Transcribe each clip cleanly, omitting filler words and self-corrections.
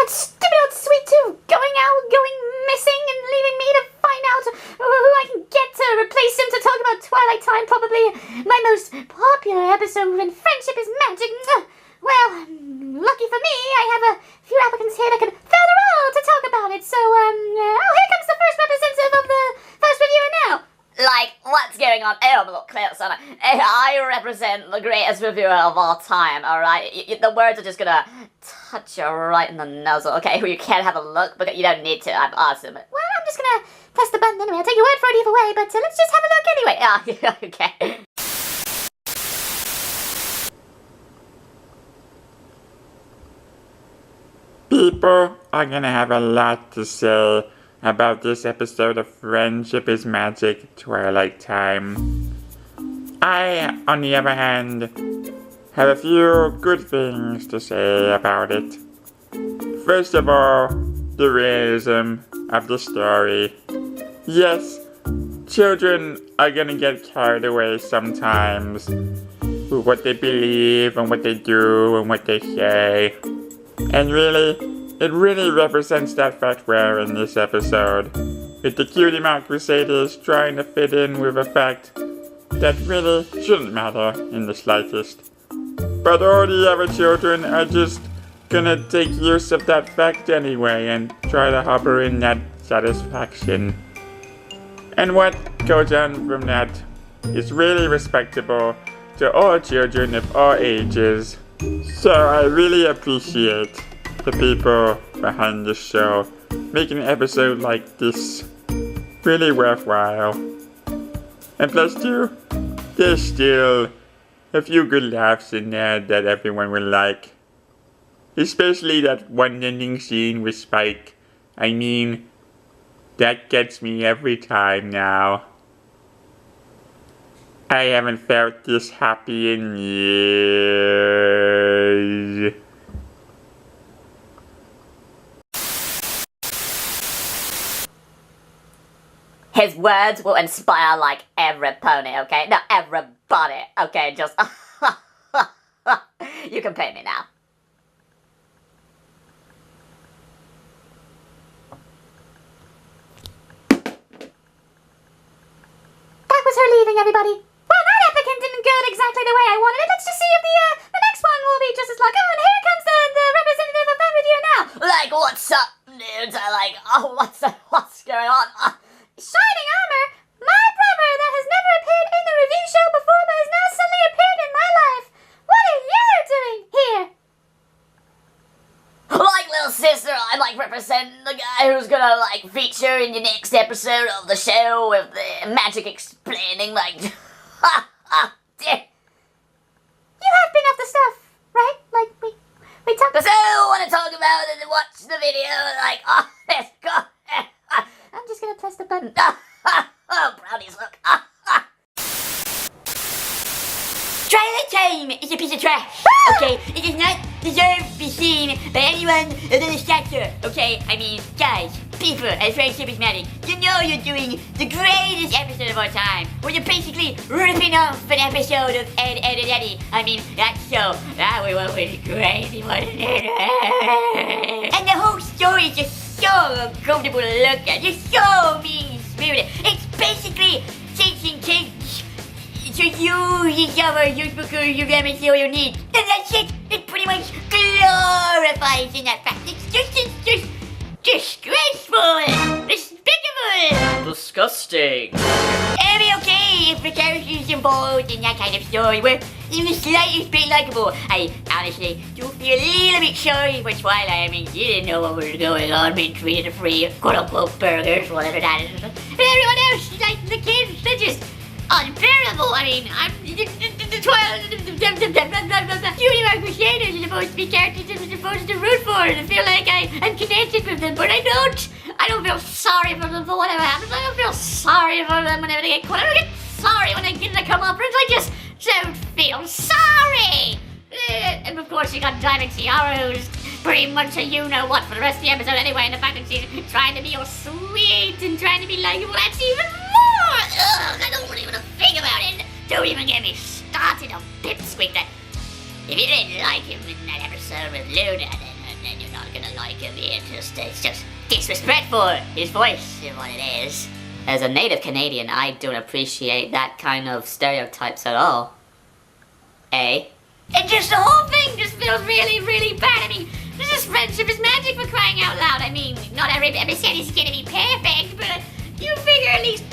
that stupid old sweet tooth going missing and leaving me to find out who I can get to replace him to talk about Twilight Time, probably my most popular episode when friendship is magic. Well, lucky for me, I have a few applicants here that can fill the role to talk about it. So, here comes the first representative of the first reviewer now. Like, what's going on? Oh, I'm a little clear, son. I represent the greatest reviewer of all time, alright? The words are just gonna touch you right in the nozzle, okay? You can't have a look, but you don't need to. I'm awesome. Well, I'm just gonna press the button anyway. I'll take your word for it either way, but let's just have a look anyway. Ah, okay. People are gonna have a lot to say about this episode of Friendship is Magic, Twilight Time. I, on the other hand, have a few good things to say about it. First of all, the realism of the story. Yes, children are gonna get carried away sometimes with what they believe and what they do and what they say. And it really represents that fact well in this episode, with the cutie mark crusaders trying to fit in with a fact that really shouldn't matter in the slightest. But all the other children are just gonna take use of that fact anyway and try to harbor in that satisfaction. And what goes on from that is really respectable to all children of all ages. So I really appreciate the people behind this show making an episode like this really worthwhile. And plus too, there's still a few good laughs in there that everyone will like. Especially that one ending scene with Spike. I mean, that gets me every time now. I haven't felt this happy in years. His words will inspire like every pony, okay? No, everybody, okay? Just, you can pay me now. That was her leaving, everybody. Well, that applicant didn't go exactly the way I wanted it. Let's just see if the next one will be just as lucky. Oh, and here comes the representative of that review now. Like, what's up, dudes? What's going on? Shining armor, my brother that has never appeared in the review show before but has now suddenly appeared in my life. What are you doing here? Like, little sister, I'm like representing the guy who's gonna like feature in the next episode of the show with the magic explaining, like, You have been up to stuff, right? Like, we talked. So, want to talk about it and watch the video, like, oh, let's go. I'm just gonna press the button. Oh, brownies, look. Twilight Time is a piece of trash, okay? It does not deserve to be seen by anyone other than a stature, okay? I mean, guys, people, as Friendship is Magic, you know you're doing the greatest episode of our time, where you're basically ripping off an episode of Ed, Edd n Eddy. I mean, that show, that was crazy, wasn't it? And the whole story is just so uncomfortable to look at. You're so mean-spirited. It's basically teaching kids to use each other, use because you let me see all you need. And that's it. It pretty much glorifies in that fact. It's just disgraceful, despicable, Disgusting. it'd be okay if the characters involved in that kind of story were even the slightest bit likable. I honestly do feel a little bit sorry for Twilight. I mean, you didn't know what was going on, being treated to free quote-unquote burgers, whatever that is. But everyone else, like the kids, they're just unbearable. I mean, the Twilight, the Cutie Mark Crusaders are supposed to be characters I'm supposed to root for and feel like I'm connected with them, but I don't. I don't feel sorry for them for whatever happens. I don't feel sorry for them whenever they get caught. I don't get sorry when they get in the comeuppance. I just don't feel sorry. And of course you got Diamond Tiara, who's pretty much a you-know-what for the rest of the episode anyway, and the fact that she's trying to be all sweet and trying to be likable, that's even more. Ugh, I don't want even to think about it. Don't even get me started on Pipsqueak. If you didn't like him in that episode with Luna, then you're not gonna like him here. It's just disrespectful. His voice is what it is. As a native Canadian, I don't appreciate that kind of stereotypes at all. Eh? And just the whole thing just feels really, really bad. I mean, this is friendship is magic for crying out loud. I mean, not every episode is gonna be perfect, but you figure at least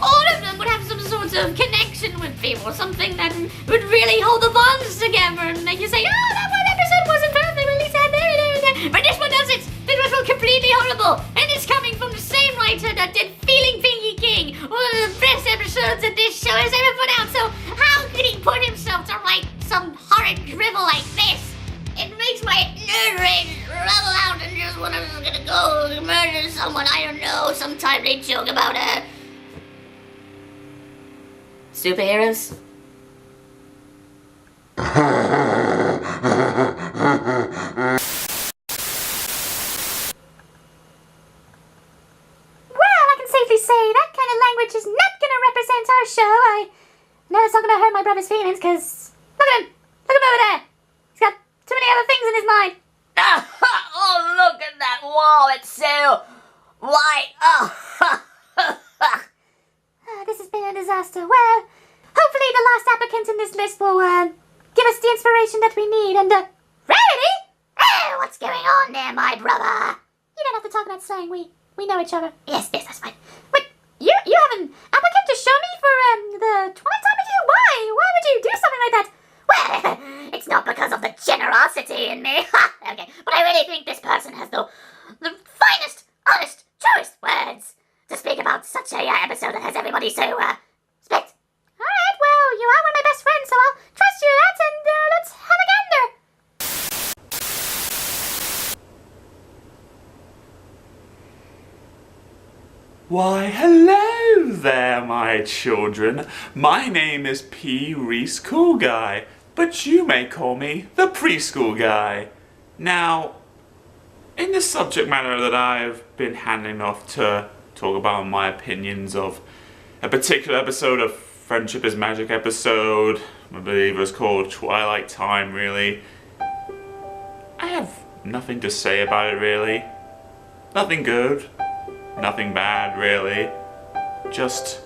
all of them would have some sort of connection with people, something that would really hold the bonds together and make you say, oh, that one episode wasn't perfect, but at least I had there. But this one doesn't. This one felt completely horrible, and it's coming from the same writer that did Feeling Thingy King, one of the best episodes that this show has ever put out. So how could he put himself to write some horrid drivel like this? It makes my nerd rage level out and just when I'm gonna go murder someone, I don't know. Sometimes they joke about Superheroes? Say that kind of language is not gonna represent our show. I know it's not gonna hurt my brother's feelings, because look at him over there. He's got too many other things in his mind. Oh, look at that wall, it's so white. This has been a disaster. Well, hopefully the last applicant in this list will give us the inspiration that we need. And Rarity? Oh, what's going on there, my brother? You don't have to talk about slang. We know each other. Yes, that's fine. Wait, you have an applicant to show me for the Twilight Time review? Why? Why would you do something like that? Well, it's not because of the generosity in me. Okay, but I really think this person has the finest, honest, truest words to speak about such a episode that has everybody so split. Alright, well, you are one of my best friends, so I'll trust you that, and let's have a gander. Why, hello there, my children. My name is P. Reese Cool Guy, but you may call me the Preschool Guy. Now, in the subject matter that I've been handing off to talk about my opinions of a particular episode of Friendship is Magic episode, I believe it was called Twilight Time, really, I have nothing to say about it, really. Nothing good. Nothing bad, really. Just,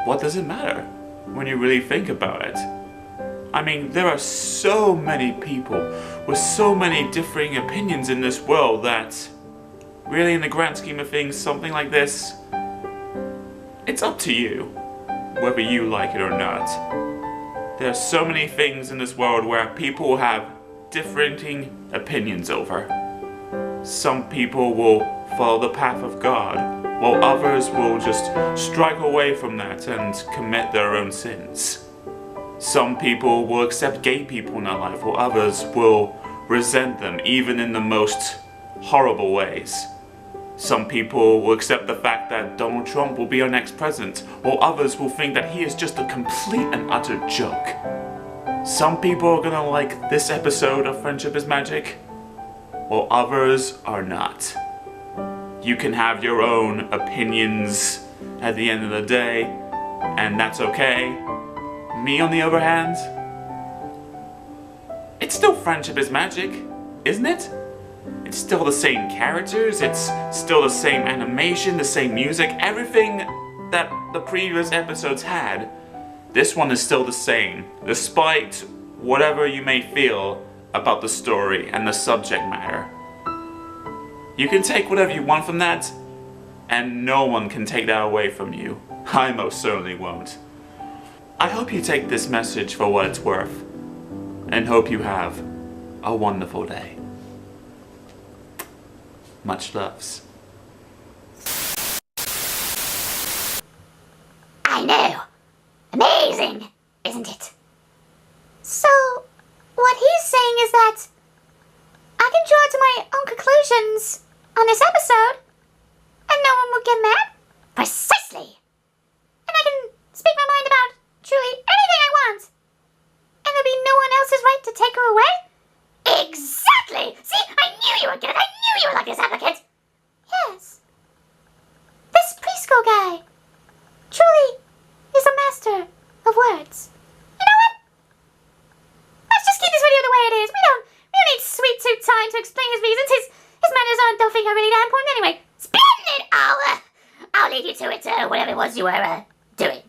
what does it matter when you really think about it? I mean, there are so many people with so many differing opinions in this world that, really in the grand scheme of things, something like this, it's up to you, whether you like it or not. There are so many things in this world where people have differing opinions over. Some people will follow the path of God, while others will just strike away from that and commit their own sins. Some people will accept gay people in their life, while others will resent them, even in the most horrible ways. Some people will accept the fact that Donald Trump will be our next president, while others will think that he is just a complete and utter joke. Some people are gonna like this episode of Friendship is Magic, while others are not. You can have your own opinions at the end of the day, and that's okay. Me, on the other hand, it's still Friendship is Magic, isn't it? It's still the same characters, it's still the same animation, the same music, everything that the previous episodes had. This one is still the same, despite whatever you may feel about the story and the subject matter. You can take whatever you want from that, and no one can take that away from you. I most certainly won't. I hope you take this message for what it's worth, and hope you have a wonderful day. Much loves. I know. Amazing, isn't it? So, what he's saying is that I can draw to my own conclusions on this episode, and no one will get mad? Precisely. And I can speak my mind about truly anything I want, and there'll be no one else's right to take her away? Exactly! See, I knew you were good. I knew you were like this applicant. Yes. This preschool guy truly is a master of words. You know what? time to explain his reasons. His manners don't think are really that important anyway. Splendid! I'll leave you to it, whatever it was you were, doing.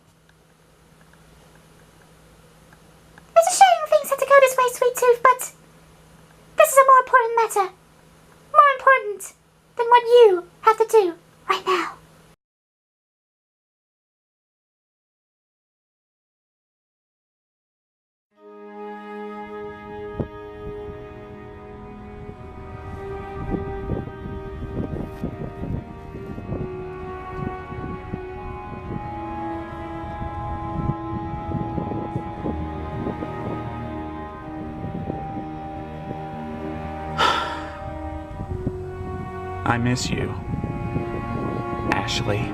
It's a shame things had to go this way, Sweet Tooth, but this is a more important matter. More important than what you have to do right now. I miss you, Ashley.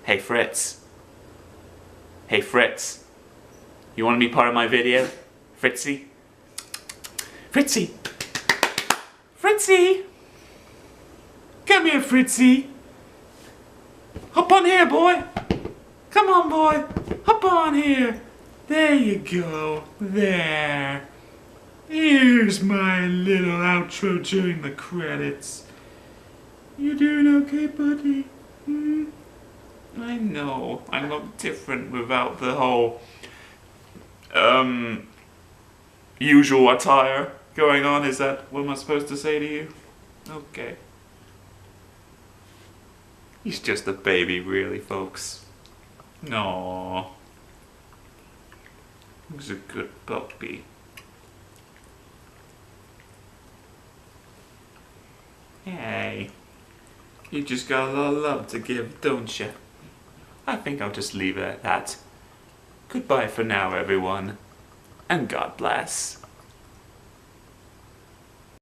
Hey Fritz. Hey Fritz. You want to be part of my video? Fritzy? Fritzy! Fritzy! Come here, Fritzy! Hop on here, boy! Come on, boy! Hop on here! There you go. There. Here's my little outro during the credits. You doing okay, buddy? I know, I look different without the whole, usual attire going on. Is that what I'm supposed to say to you? Okay. He's just a baby, really, folks. No. He's a good puppy. Hey. You just got a lot of love to give, don't you? I think I'll just leave it at that. Goodbye for now, everyone, and God bless.